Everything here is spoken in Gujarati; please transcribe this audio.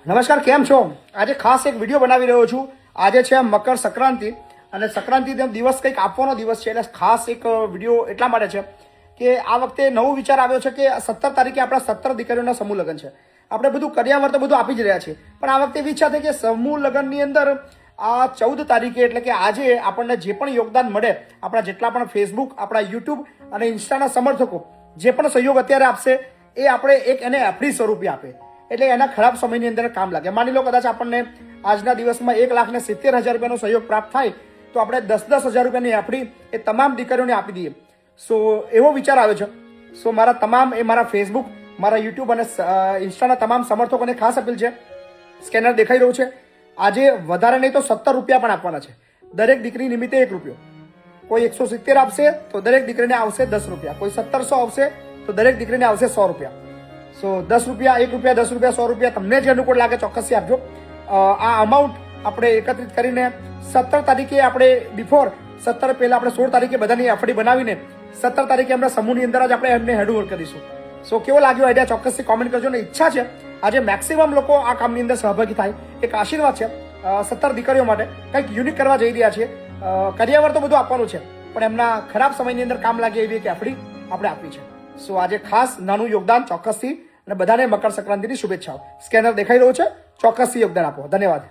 નમસ્કાર, કેમ છો? આજે ખાસ એક વિડીયો બનાવી રહ્યો છું. આજે છે મકર સંક્રાંતિ અને સંક્રાંતિ દિવસ કંઈક આપવાનો દિવસ છે, એટલે ખાસ એક વિડીયો એટલા માટે છે કે આ વખતે નવો વિચાર આવ્યો છે કે 17 તારીખે આપણા 17 દીકરીઓના સમૂહ લગ્ન છે. આપણે બધું કર્યાવર તો બધું આપી જ રહ્યા છીએ, પણ આ વખતે એવી ઈચ્છા થઈ કે સમૂહ લગ્નની અંદર આ 14 તારીખે એટલે કે આજે આપણને જે પણ યોગદાન મળે, આપણા જેટલા પણ ફેસબુક, આપણા યુટ્યુબ અને ઇન્સ્ટાના સમર્થકો જે પણ સહયોગ અત્યારે આપશે એ આપણે એક એને એફડી સ્વરૂપે આપે, એટલે એના ખરાબ સમયની અંદર કામ લાગે. માની લો કદાચ આપણને આજના દિવસમાં 1,70,000 રૂપિયાનો સહયોગ પ્રાપ્ત થાય તો આપણે 10,000 રૂપિયાની એફડી એ તમામ દીકરીઓને આપી દઈએ. સો એવો વિચાર આવ્યો છે. સો મારા તમામ મારા ફેસબુક, મારા યુટ્યુબ અને ઇન્સ્ટાના તમામ સમર્થકોને ખાસ અપીલ છે. સ્કેનર દેખાઈ રહ્યું છે. આજે વધારે નહીં તો 17 રૂપિયા પણ આપવાના છે. દરેક દીકરી નિમિત્તે 1 રૂપિયો. કોઈ 170 આપશે તો દરેક દીકરીને આવશે 10 રૂપિયા. કોઈ 1700 આવશે તો દરેક દીકરીને આવશે 100 રૂપિયા. સો 10 રૂપિયા, 1 રૂપિયા, 10 રૂપિયા, 100 રૂપિયા તમને જે અનુકૂળ લાગે ચોક્કસથી આપજો. આ અમાઉન્ટ આપણે એકત્રિત કરીને 17 તારીખે આપણે બિફોર 17 પહેલા આપણે 16 તારીખે બધાની એફડી બનાવીને 17 તારીખે আমরা સમૂહની અંદર જ આપણે એમને હેન્ડઓવર કરીશું. સો કેવો લાગ્યો આઈડિયા ચોક્કસથી કોમેન્ટ કરજો. ને ઈચ્છા છે આજે મેક્સિમમ લોકો આ કામની અંદર સહભાગી થાય. એક આશીર્વાદ છે 17 દીકરીઓ માટે કંઈક યુનિક કરવા જઈ રહ્યા છીએ. કર્યાવર તો બધું આપવાનું છે, પણ એમના ખરાબ સમયની અંદર કામ લાગે એવી એક એફડી આપણે આપી છે. સો આજે ખાસ નાનું યોગદાન ચોક્કસથી, અને બધાને મકર સંક્રાંતિની શુભેચ્છાઓ. સ્કેનર દેખાઈ રહ્યું છે, ચોક્કસથી યોગદાન આપો. ધન્યવાદ.